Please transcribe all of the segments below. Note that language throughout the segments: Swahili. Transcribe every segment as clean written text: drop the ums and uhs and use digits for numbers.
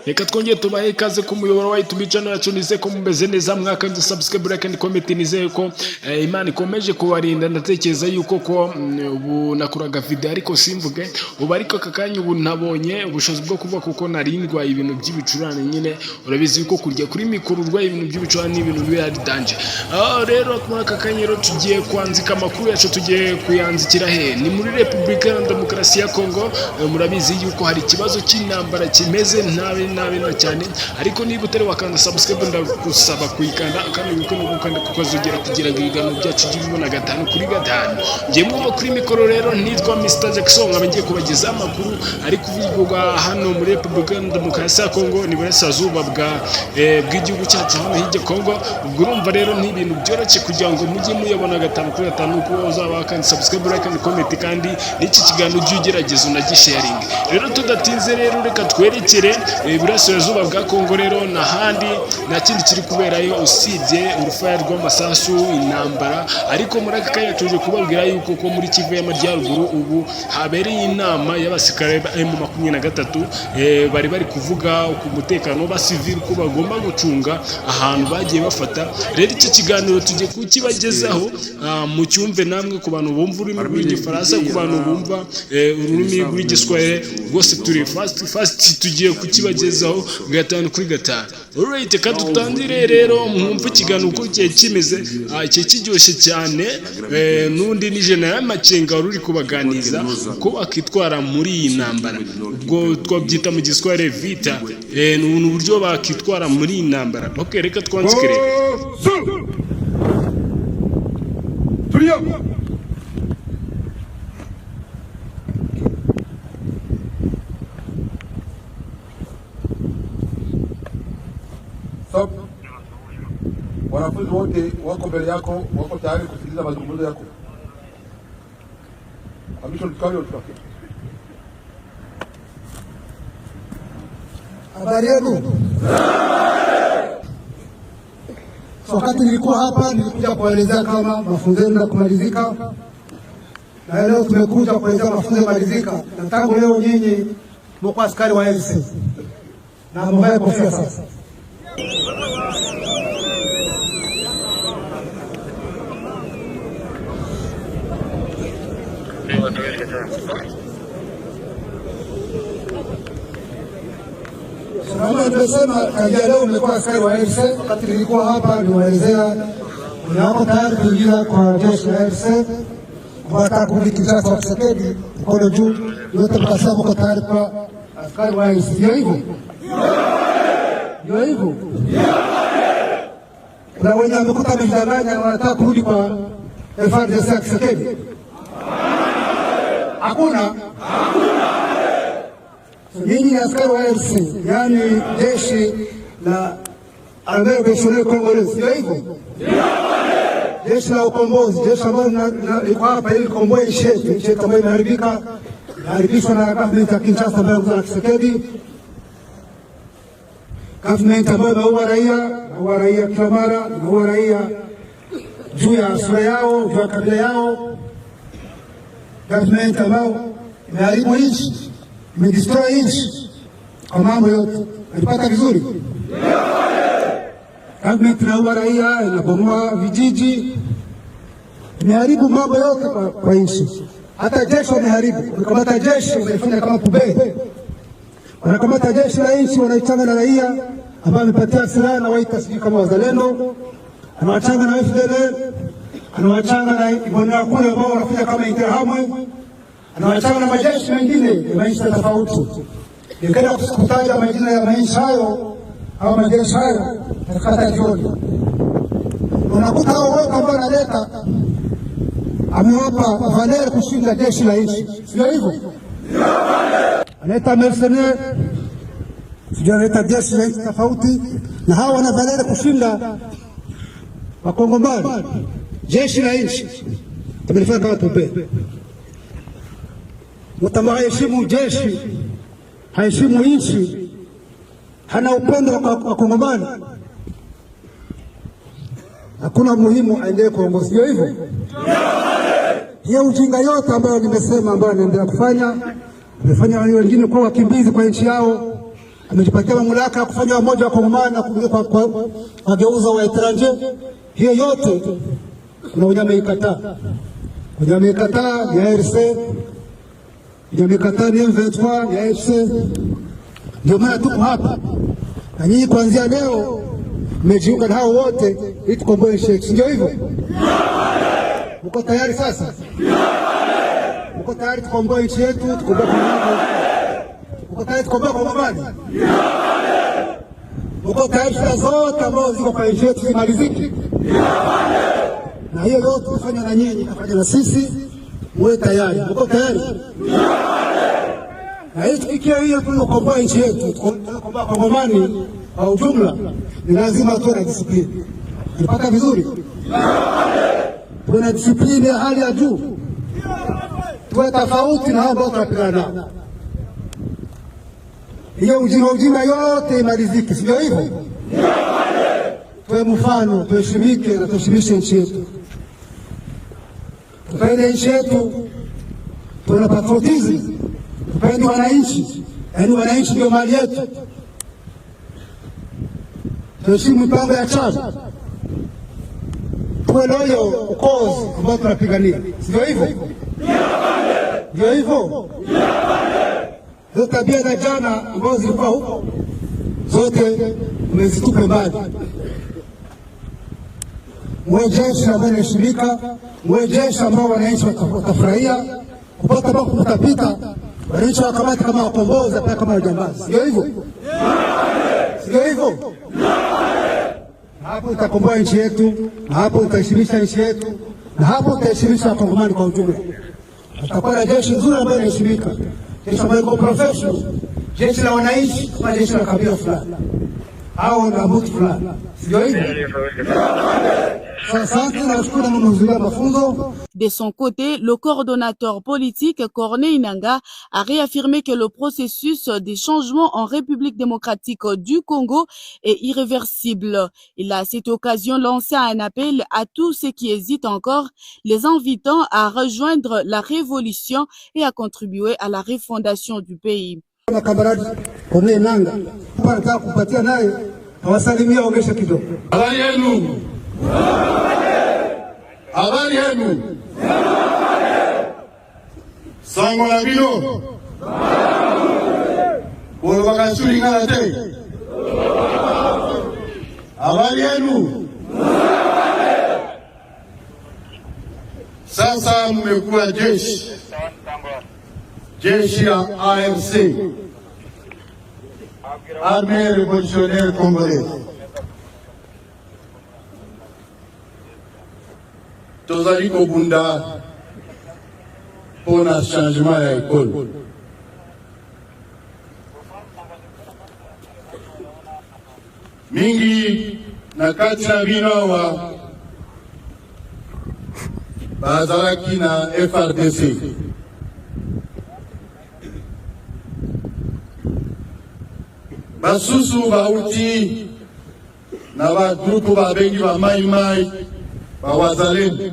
Reka twongeye tubahe ikaze ku muyoboro wa YouTube channel yacu, nize ko mumeze neza, mwakanze subscribe like and comment, nize ko Imana ikomeje kubarinda. Ndatekereza yuko ko ubu nakuraga video ariko simvuge ubu, ariko kakanya ubu nabonye ubushobozi bwo kuvuga kuko narindwa ibintu by'ibicurane. Nyine urabizi yuko kurya kuri mikoro urwaye ibintu by'ibicurane n'ibintu biri danger. Rero muri kakanya rero tugiye kwanzika amakuru yacu, tugiye kuyanzikira he ni muri Repubulika ya Demokarasi ya Kongo. Murabizi yuko hari ikibazo cy'intambara kimeze nabi cyane, ariko niba utari wakanda subscribe ndagusaba kuyikanda kandi wibuke no gukanda kukazogera kugira ngo ibiganiro byacu byibona 5/5. Ngiye mu kuri mikoro rero nitwa Mr Jackson, ngiye kubageza amakuru ari kuvugwa hano muri Repubulika ya Demokarasi ya Kongo, ni burasirazuba bw'igihugu cyacu hano hirya Kongo. Ubwo urumva rero ni ibintu byoroshye kugira ngo mujye muyabona 5/5 uko uzaba wakanda subscribe like and comment, kandi n'iki kiganiro ujye ugerageza unagisharing. Rero tudatinze rero reka twerekere burasirazuba bwa Kongo. Rero n'ahandi nta kindi kiri kuberayo usibye urufaya rw'amasasu, intambara. Ariko muri aka kanya tuje kubabwira yuko ko muri Kivu y'Amajyaruguru ubu habereye inama y'abasirikare ba M23 bari kuvuga ku mutekano w'abasivili ko bagomba gucunga ahantu bagiye bafata. Rero iki kiganiro tujye kukibagezaho mu cyumve namwe, ku bantu bumva ururimi rw'igifaransa, ku bantu bumva ururimi rw'igiswahili, rwose turi fast tugiye kukibagezaho 5/5. Alright, kandi tutangire rero mwumva ikiganiro uko kimeze. Iki kiryoshye cyane, n'undi ni General Makenga uri kubaganiriza uko bakitwara muri iyi ntambara. Ubwo twabyita mu giswahili vita, ni uburyo bakitwara muri iyi ntambara. Okay, reka twanzikire. Stop. Wanafunzi wote wako mbele yako, wako tayari kusikiliza mazungumzo yako. Amisho tukao tutake. Habari yenu. Wakati nilikuwa hapa nilikuja kuelezea kama mafunzo yenu kumalizika. Na leo tumekuja kuelezea mafunzo yamalizika. Na tangu leo nyinyi mko askari wa LC. Na mvae kofia sasa. Kama nimesema kaja leo umekuwa askari wa LC. Wakati nilikuwa hapa niwaelezea wako tayari kuingia kwa jeshi la LC. Mwaka kurudi kisasa wa Tshisekedi mkono juu, yote mkasema mko tayari kwa askari wa LC. Ndio hivyo? Ndio hivyo? Kuna wenye wamekuta wamejidanganya wanataka kurudi kwa FARDC ya Tshisekedi. Hakuna. Nyinyi ni askari wa LC, yani jeshi la Armée Nationale Congolaise. Ndio hivyo? Jeshi la ukombozi, jeshi ambalo liko hapa ili komboe nchi yetu ambayo imeharibishwa na government ya Kinshasa ambayo inaongozwa na Tshisekedi. Government ambayo inaua raia kila mara, inaua raia juu ya sura yao, juu ya kabila yao. Government ambayo imeharibu nchi, imedestroy nchi kwa mambo yote. Alipata vizuri? Government inaua raia, inabomoa vijiji, imeharibu mambo yote kwa nchi. Hata jeshi wameharibu. Wanakamata jeshi wanafanya kama pube. Wanakamata jeshi la nchi wanaichanga na raia ambao wamepatia silaha na waita sijui kama wazalendo. Anawachanga na FDL, anawachanga na ibonera kule ambao wanafanya kama Interahamwe. Anawachanga na majeshi mengine ya maisha tofauti. Ningependa kutaja majina ya maisha hayo au majeshi hayo katika jioni. Unakuta hao wote ambao analeta amewapa valeur kushinda jeshi la nchi. Sio hivyo? Analeta mercenaires, sio analeta jeshi la nchi tofauti, na hao wana valeur kushinda Wakongomani. Jeshi la nchi tumefanya kama tupe. Mtambaa heshimu jeshi, heshimu nchi, hana upendo wa Kongomani, hakuna muhimu aendelee kuongoza. Sio hivyo? Hiyo ujinga yote ambayo nimesema, ambayo anaendelea kufanya, amefanya wengine kuwa wakimbizi kwa nchi yao, amejipatia mamlaka ya kufanya wamoja wa Kongomani na kugeuza wa etranje. Hiyo yote kuna wenye wameikataa. Wenye wameikataa ni ARC, wenye wameikataa ni M23, ni AFC. Ndio maana tuko hapa na nyinyi kuanzia leo mmejiunga na hao wote ili tukomboe nchi yetu, ndio hivyo? Mko tayari sasa? Mko tayari tukomboe nchi yetu, tukomboe Kongomani? Mko tayari tukomboe Kongomani? Mko tayari shida zote ambazo ziko kwa nchi yetu zimalizike? Na hiyo yote kufanya na nyinyi, kafanya na sisi, muwe tayari. Mko tayari? Na hii tukikia hiyo tunakomboa nchi yetu, tunakomboa Kongomani kwa ujumla, ni lazima tuwe na disiplini. Tupata vizuri? Tuwe na disiplini ya hali ya juu. Tuwe tofauti na hao ambao tunapigana nao. Hiyo ujinga yote imalizike, sio hivyo? Tuwe mfano, tuheshimike na tuheshimishe nchi yetu. Tupende nchi yetu, tuwe na patriotism, tupende wananchi, yaani wananchi ndio mali yetu. Tuheshimu mipango ya chama, tuwe loyo ukozi ambao tunapigania, sio hivyo? Ndio hivyo. Hizo tabia za jana ambazo zilikuwa huko zote umezitupe mbali. Mwe jeshi ambao linaheshimika, mwe jeshi ambao wananchi watafurahia kupata ambao kutapita, wananchi wakamata kama wakombozi, hata kama wajambazi, sio hivyo? Sio hivyo? Na hapo itakomboa nchi yetu, na hapo itaheshimisha nchi yetu, na hapo itaheshimisha Wakongomani kwa ujumla. Tutakuwa na jeshi nzuri ambayo inaheshimika, jeshi ambayo iko professional, jeshi la wananchi, kama jeshi la kabila fulani au na mtu fulani, sio hivyo? De son côté, le coordonnateur politique Corneille Nangaa a réaffirmé que le processus des changements en République démocratique du Congo est irréversible. Il a à cette occasion lancé un appel à tous ceux qui hésitent encore, les invitant à rejoindre la révolution et à contribuer à la refondation du pays. Habari yenu. Sango la bino. Bolo bakashuri ngate. Habari yenu. Sasa mmekuwa jeshi. Jeshi ya AFC. Armée révolutionnaire congolaise. Tozali kobunda pona changement ya école. Mingi na kati na bino wa bazalaki na FRDC. Basusu bauti na ba grupu babengi ba mai Wazalendo.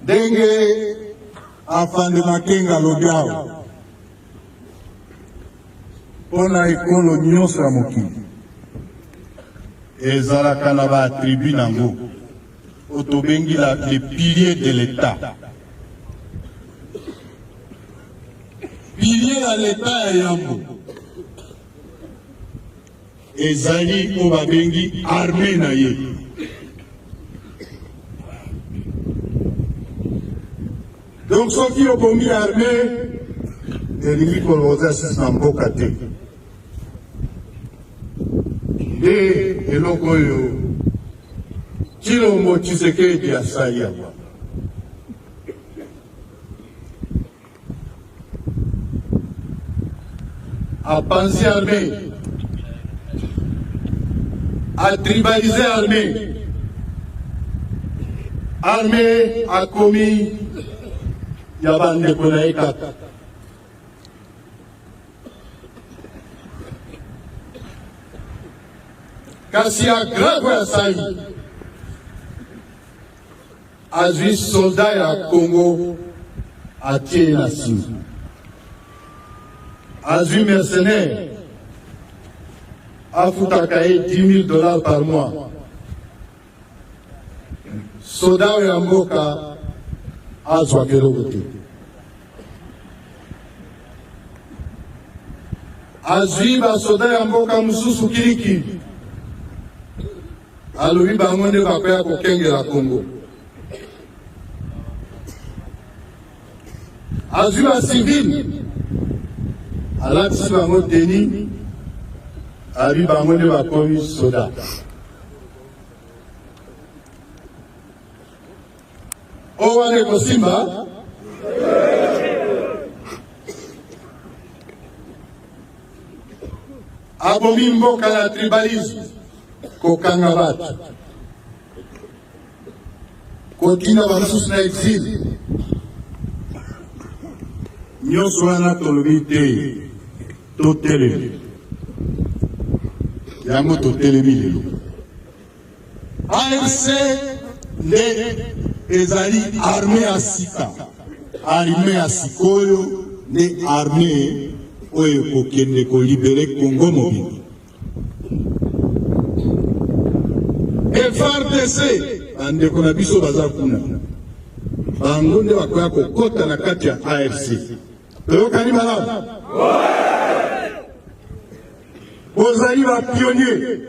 Ndenge afande Makenga lobiao pona ekolo nyonso ya mokili ezalaka na ba tribu nango otobengi les piliers de l'État. Pilier ya l'État ya Yambo ezali o babengi armée na ye. Donc soki obomi armée elingi koloza sisi na mboka te. Nde eloko oyo Tshilombo Tshisekedi asali yango. Apanzi armée, a tribalisé armée. Armée a commis Yabande Konaïka. Kasi a grave assailli. azwi soldat ya Congo atie na nsima, azwi mercenaire afutaka ye $10,000 par mois, soldat ya mboka azwaka eloko te, azwi basoda ya mboka mosusu kilikili alobi bango nde bakoya kokengela Congo, azwi basivile alatisi bango teni abi bango nde bakomi soda. O wane kosimba abomi mboka na tribalisme, kokanga bato, kotinda bamosusu na exil. Nyonso wana tolobi te, totelemi yango, totelemi lelo. AFC nde ezali arme ya sika, arme ya sikoyo nde arme oyo kokende kolibere Congo mobimba. FARDC bandeko na biso baza kuna, bango nde bakoya kokota na kati ya AFC. Toyokani malamu? Bozali ba pionnier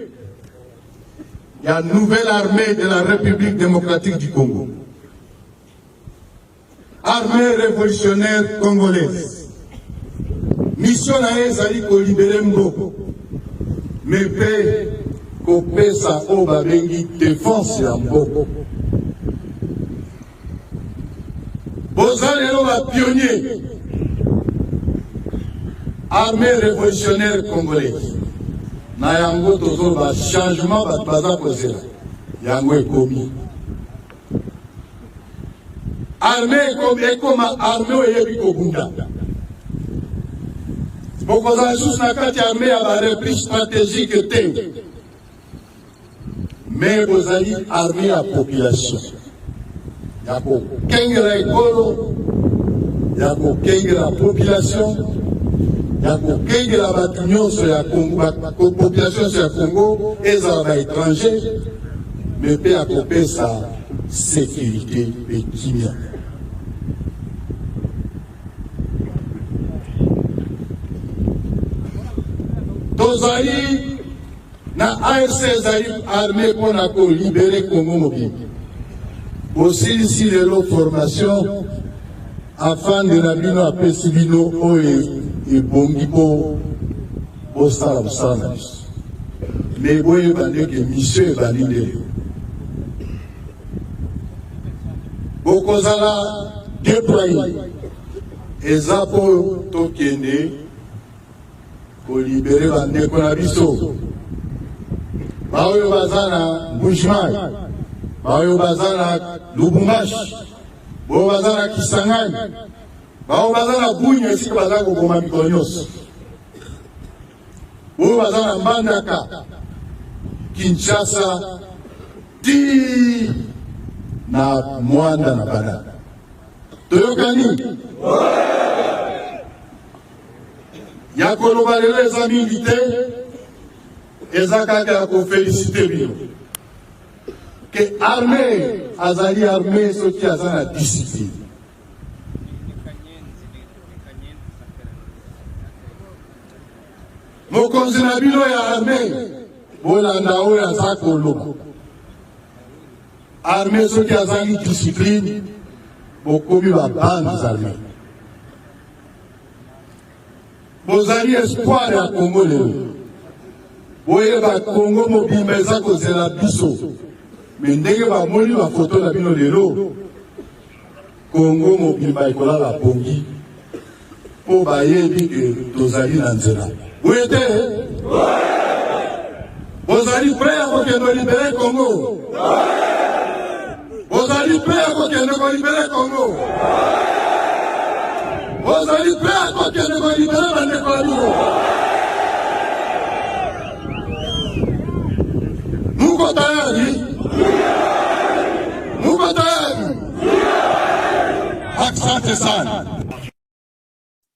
ya nouvelle armée de la République démocratique du Congo, armée révolutionnaire congolaise. Mission na ezali ko libérer mboko, mais pe ko pesa o babengi défense ya mboko. Bozali lo ba pionnier armée révolutionnaire congolaise. Na yango tozo ba changement ba baza kozela yango ekomi armée ekoma armée oyebi kobunda. Bokozala lisusu na kati ya armée ya barepli stratégique te, mais bozali armée ya population ya kokengela ekolo, ya kokengela population, ya kokengela bato nyonso ya Congo, population ya Congo ezala ba étranger, mais pe ya kopesa sécurité pe kimia. Tozali na AFC ezali armée pona ko libérer Congo mobimba. Bosilisi lelo formation afin de na bino apesi bino oyo ebongi po bosala mosala na biso, mais boyeba ndenge mission ebali nde bokozala déploye eza po tokende kolibere bandeko na biso baoyo baza na Mbujimayi, baoyo baza na Lubumbashi, baoyo baza na Kisangani, baoyo baza na Bunia esika baza koboma mikolo nyonso, baoyo baza na Mbandaka, Kinshasa ti na Mwanda na Banana. Toyokani ya koloba lelo eza mingi te, eza kaka ya kofelicite bino ke armée azali armée soki aza na discipline. Mokonzi na bino ya armée bolanda oyo aza koloba. Armée soki azangi discipline bokomi ba bandes armées. Bozali espoir ya Congo lelo, boyeba Congo mobimba eza kozela biso, me ndenge bamoni bafoto na bino lelo Congo mobimba ekolala pongi po bayebi ke tozali na nzela. Boye te? Bozali prêt ya kokende libere Congo? Bozali prêt ya kokende kolibere Congo? Bozali prêt ya kokende kolibere bandeko na bino? Muko tayari? Muko tayari? Asante sana.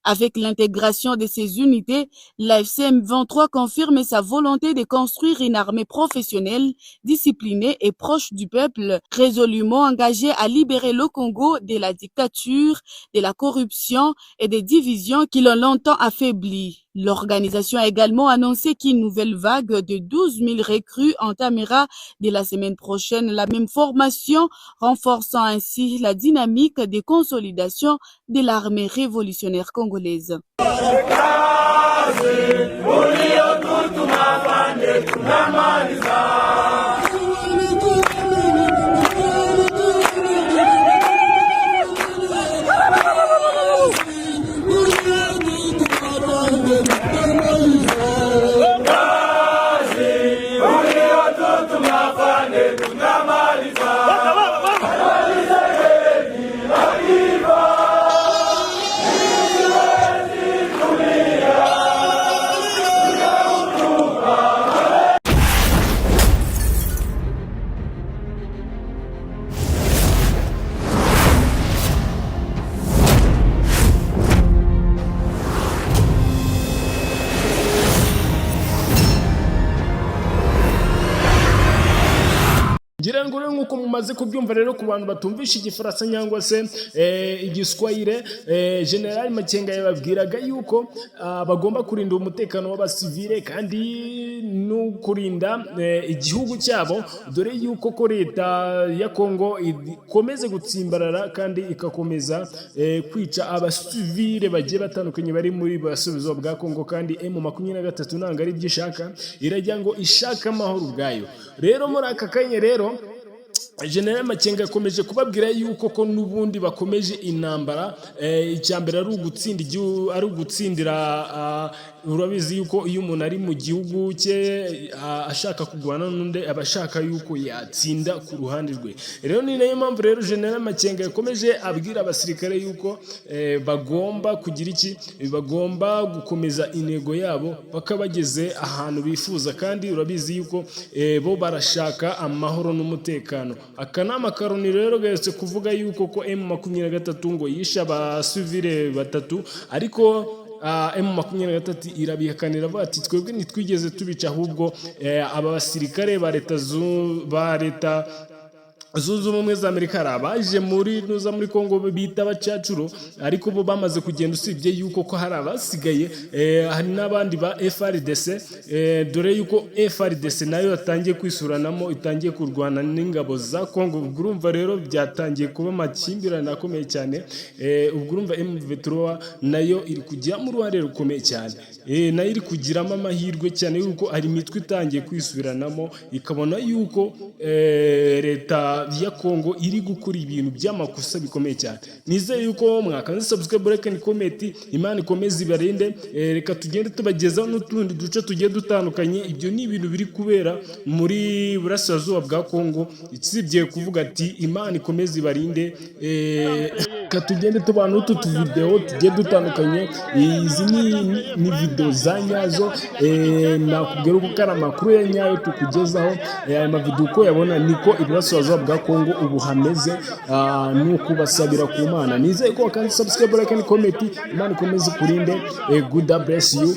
Avec l'intégration de ces unités, la FCM23 confirme sa volonté de construire une armée professionnelle, disciplinée et proche du peuple, résolument engagée à libérer le Congo de la dictature, de la corruption et des divisions qui l'ont longtemps affaibli. L'organisation a également annoncé qu'une nouvelle vague de 12 000 recrues entamera dès la semaine prochaine la même formation, renforçant ainsi la dynamique de consolidation de l'armée révolutionnaire congolaise. ngira ngo rero nkuko mumaze kubyumva rero ku bantu batumvisha igifaransa cyangwa se igiswahili, General Makenga yababwiraga yuko bagomba kurinda umutekano w'abasivile kandi no kurinda igihugu cyabo, dore yuko ko leta ya Kongo ikomeze gutsimbarara kandi ikakomeza kwica abasivile bagiye batandukanye bari muri basubizo bwa Kongo, kandi M23 nanga ari byishaka, irajya ngo ishaka amahoro ubwayo. Rero muri aka kanya rero General Makenga yakomeje kubabwira yuko ko nubundi bakomeje intambara, icyambere ari ugutsindira. Urabizi yuko iyo umuntu ari mu gihugu cye ashaka kugwana n'undi abashaka yuko yatsinda ku ruhande rwe. Rero ni nayo mpamvu rero General Makenga yakomeje abwira abasirikare yuko bagomba kugira iki, bagomba gukomeza intego yabo bakabageze ahantu bifuza, kandi urabizi yuko bo barashaka amahoro n'umutekano. Akanama Karoni rero gahetse kuvuga yuko ko M23 ngo yisha abasivile batatu, ariko M23 irabihakanira avuga ati twebwe ntitwigeze tubica, ahubwo aba basirikare ba leta zunze ubumwe za Amerika abaje muri Kongo bita abacacuro, ariko bo bamaze kugenda, usibye yuko ko hari abasigaye, hari n'abandi ba FRDC, dore yuko FRDC nayo yatangiye kwisuranamo, itangiye kurwana n'ingabo za Kongo. Urumva rero byatangiye kuba amakimbirane akomeye cyane. Ubwo urumva M23 nayo iri kugira mu ruhare rukomeye cyane, nayo iri kugiramo amahirwe cyane yuko ari imitwe itangiye kwisubiranamo, ikabona yuko leta ya Kongo iri gukora ibintu by'amakosa bikomeye cyane. Nizeye yuko mwakaze subscribe, like and comment. Imana ikomeze ibarinde. Reka tugende tubagezaho n'utundi duce tugiye dutandukanye. Ibyo ni ibintu biri kubera muri burasirazuba bwa Kongo, ikisibye kuvuga ati Imana ikomeze ibarinde. Reka tugende tubana n'utu video tugiye dutandukanye. Izi ni video za nyazo, nakubwira uko ari amakuru ya nyayo tukugezaho. Aya mavideo uko yabona niko iburasirazuba bwa Kongo ubu hameze, nuko basabira ku Mana. Nizeye ko kandi subscribe, like and comment. Imana ikomeze kurinde. God bless you.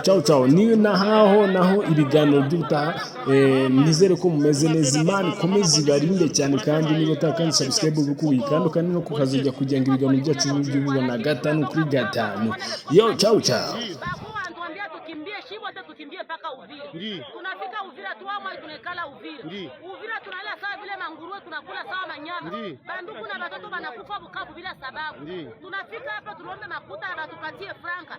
Ciao ciao. Ni naho ibiganiro by'ubutaha. Nizere ko mumeze neza. Imana ikomeze ibarinde cyane, kandi niba kandi subscribe kandi no kukazajya kugira ngo ibiganiro byacu by'ububona gatanu kuri gatanu. Yo ciao ciao. Tukimbie mpaka Uvira. Tunafika Uvira tuamwa tunekala Uvira. Uvira tunala sawa vile manguruwe, tunakula sawa manyama. Banduku na watoto wanakufa Bukavu bila sababu. Tunafika hapa tuombe makuta na watupatie franka.